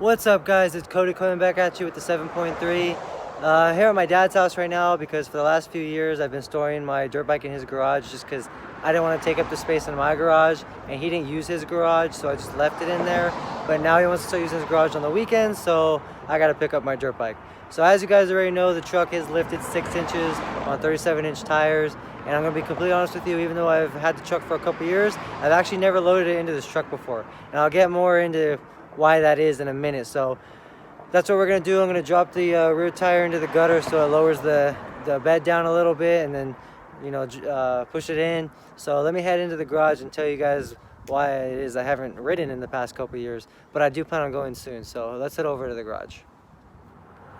What's up, guys? It's Cody coming back at you with the 7.3. Here at my dad's house right now because for the last few years I've been storing my dirt bike in his garage just because I didn't want to take up the space in my garage, and he didn't use his garage, so I just left it in there. But now he wants to start using his garage on the weekends, so I got to pick up my dirt bike. So as you guys already know, the truck is lifted 6 inches on 37-inch tires. And I'm going to be completely honest with you, even though I've had the truck for a couple years, I've actually never loaded it into this truck before. And I'll get more into why that is in a minute. So that's what we're going to do. I'm going to drop the rear tire into the gutter so it lowers the bed down a little bit, and then push it in. So let me head into the garage and tell you guys why it is I haven't ridden in the past couple years, but I do plan on going soon. So let's head over to the garage.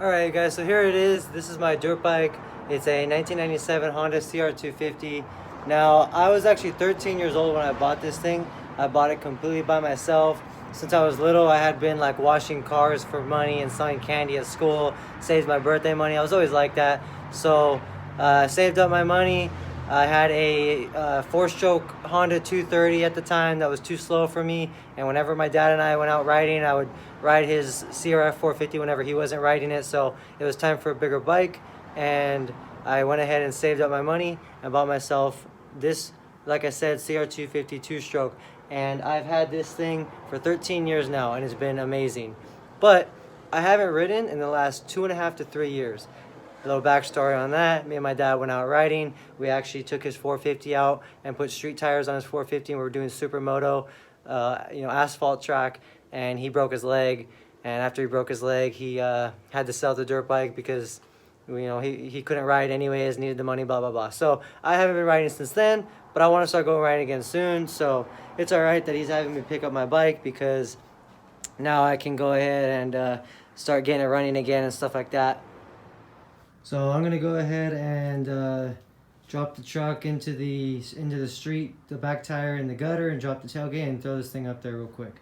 Alright guys, so here it is. This is my dirt bike. It's a 1997 Honda CR250. Now, I was actually 13 years old when I bought this thing. I bought it completely by myself. Since I was little, I had been like washing cars for money and selling candy at school, saved my birthday money. I was always like that. So I saved up my money. I had a 4-stroke Honda 230 at the time that was too slow for me. And whenever my dad and I went out riding, I would ride his CRF 450 whenever he wasn't riding it. So it was time for a bigger bike. And I went ahead and saved up my money and bought myself this, like I said, CR250 2-stroke. And I've had this thing for 13 years now, and it's been amazing. But I haven't ridden in the last 2.5 to 3 years. A little backstory on that: me and my dad went out riding. We actually took his 450 out and put street tires on his 450, and we were doing supermoto, asphalt track, and he broke his leg. And after he broke his leg, he had to sell the dirt bike because he couldn't ride anyways, needed the money, blah blah blah. So I haven't been riding since then, but I want to start going riding again soon. So it's all right that he's having me pick up my bike, because now I can go ahead and start getting it running again and stuff like that. So I'm gonna go ahead and drop the truck into the street, the back tire in the gutter, and drop the tailgate and throw this thing up there real quick.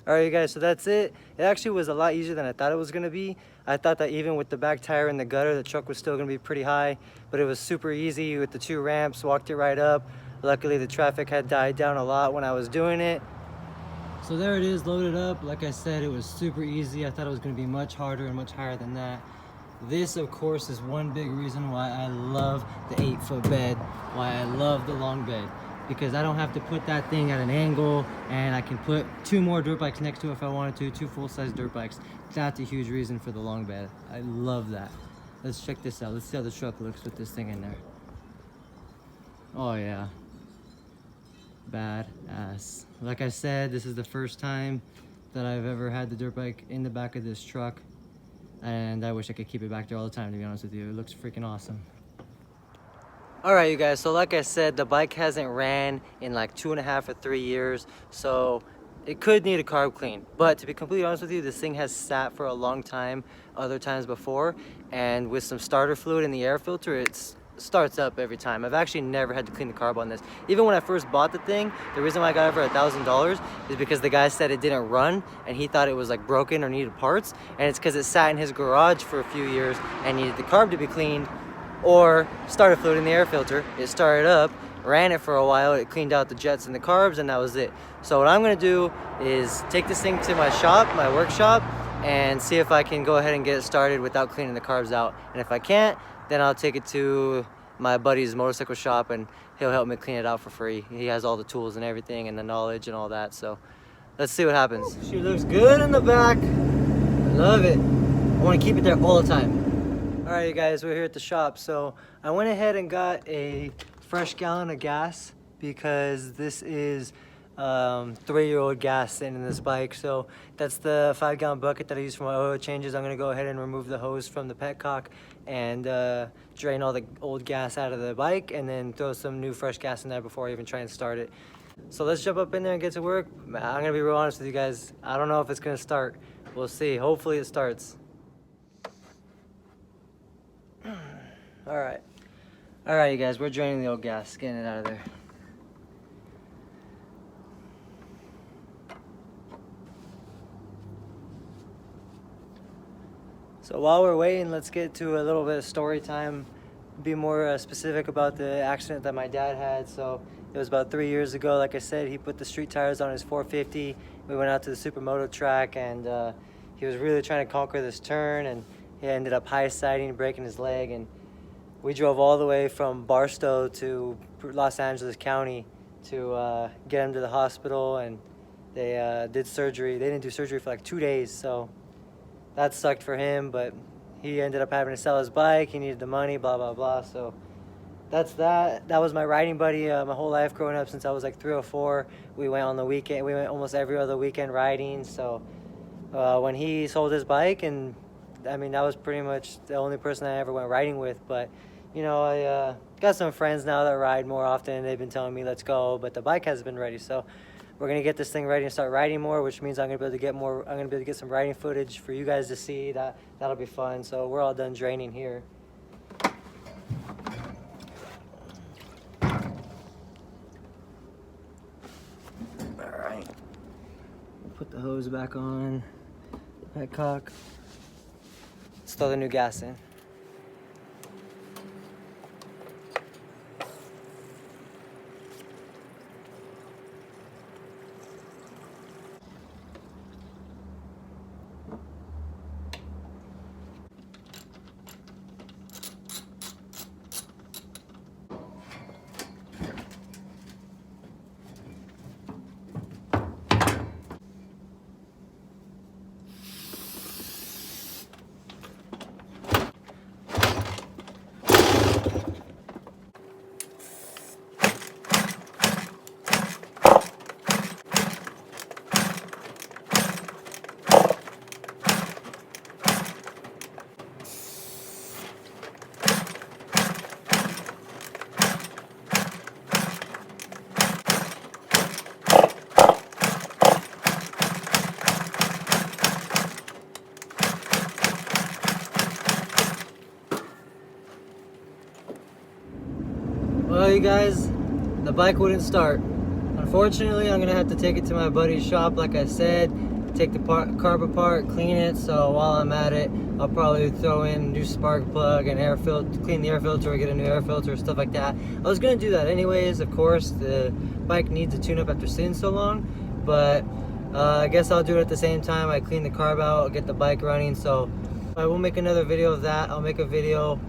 Alright, you guys, so that's it. It actually was a lot easier than I thought it was going to be. I thought that even with the back tire in the gutter, the truck was still going to be pretty high, but it was super easy with the 2 ramps, walked it right up. Luckily, the traffic had died down a lot when I was doing it. So there it is, loaded up. Like I said, it was super easy. I thought it was going to be much harder and much higher than that. This, of course, is one big reason why I love the 8-foot bed, why I love the long bed. Because I don't have to put that thing at an angle, and I can put 2 more dirt bikes next to it if I wanted to, 2 full-size dirt bikes. That's a huge reason for the long bed. I love that. Let's check this out. Let's see how the truck looks with this thing in there. Oh yeah, badass. Like I said, this is the first time that I've ever had the dirt bike in the back of this truck, and I wish I could keep it back there all the time, to be honest with you. It looks freaking awesome. Alright, you guys, so like I said, the bike hasn't ran in like 2.5 or 3 years, so it could need a carb clean. But to be completely honest with you, this thing has sat for a long time other times before, and with some starter fluid in the air filter, it starts up every time. I've actually never had to clean the carb on this. Even when I first bought the thing, the reason why I got it for $1,000 is because the guy said it didn't run, and he thought it was like broken or needed parts, and it's because it sat in his garage for a few years and needed the carb to be cleaned, or starter fluid in the air filter. It started up, ran it for a while. It cleaned out the jets and the carbs, and that was it. So what I'm gonna do is take this thing to my shop, my workshop, and see if I can go ahead and get it started without cleaning the carbs out. And if I can't, then I'll take it to my buddy's motorcycle shop and he'll help me clean it out for free. He has all the tools and everything and the knowledge and all that. So let's see what happens. She looks good in the back. I love it. I want to keep it there all the time. All right, you guys, we're here at the shop. So I went ahead and got a fresh gallon of gas because this is 3-year-old gas sitting in this bike. So that's the 5-gallon bucket that I use for my oil changes. I'm gonna go ahead and remove the hose from the petcock and drain all the old gas out of the bike and then throw some new fresh gas in there before I even try and start it. So let's jump up in there and get to work. I'm gonna be real honest with you guys. I don't know if it's gonna start. We'll see. Hopefully it starts. All right, you guys, we're draining the old gas, getting it out of there. So while we're waiting, let's get to a little bit of story time. Be more specific about the accident that my dad had. So it was about 3 years ago. Like I said, he put the street tires on his 450. We went out to the supermoto track, and he was really trying to conquer this turn, and he ended up high siding, breaking his leg. And we drove all the way from Barstow to Los Angeles County to get him to the hospital, and they did surgery. They didn't do surgery for like 2 days, so that sucked for him, but he ended up having to sell his bike. He needed the money, blah, blah, blah. So that's that. That was my riding buddy my whole life growing up since I was like 3 or 4. We went on the weekend. We went almost every other weekend riding. So when he sold his bike, and I mean, that was pretty much the only person I ever went riding with. But, you know, I got some friends now that ride more often. They've been telling me, let's go, but the bike hasn't been ready. So we're gonna get this thing ready and start riding more, which means I'm gonna be able to get more. I'm gonna be able to get some riding footage for you guys to see. That'll be fun. So we're all done draining here. All right. Put the hose back on. Petcock. Let's throw the new gas in. Well, you guys, the bike wouldn't start. Unfortunately, I'm gonna have to take it to my buddy's shop, like I said, take the carb apart, clean it. So while I'm at it, I'll probably throw in a new spark plug and air filter, clean the air filter, or get a new air filter, stuff like that. I was gonna do that anyways. Of course, the bike needs a tune-up after sitting so long, but I guess I'll do it at the same time. I clean the carb out, I'll get the bike running. So I will make another video of that. I'll make a video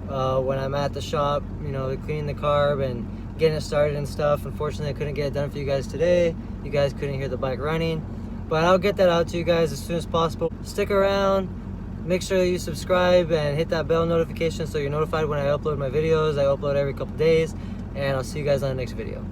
when I'm at the shop, you know, cleaning the carb and getting it started and stuff. Unfortunately, I couldn't get it done for you guys today. You guys couldn't hear the bike running, but I'll get that out to you guys as soon as possible. Stick around, make sure that you subscribe and hit that bell notification so you're notified when I upload my videos. I upload every couple days, and I'll see you guys on the next video.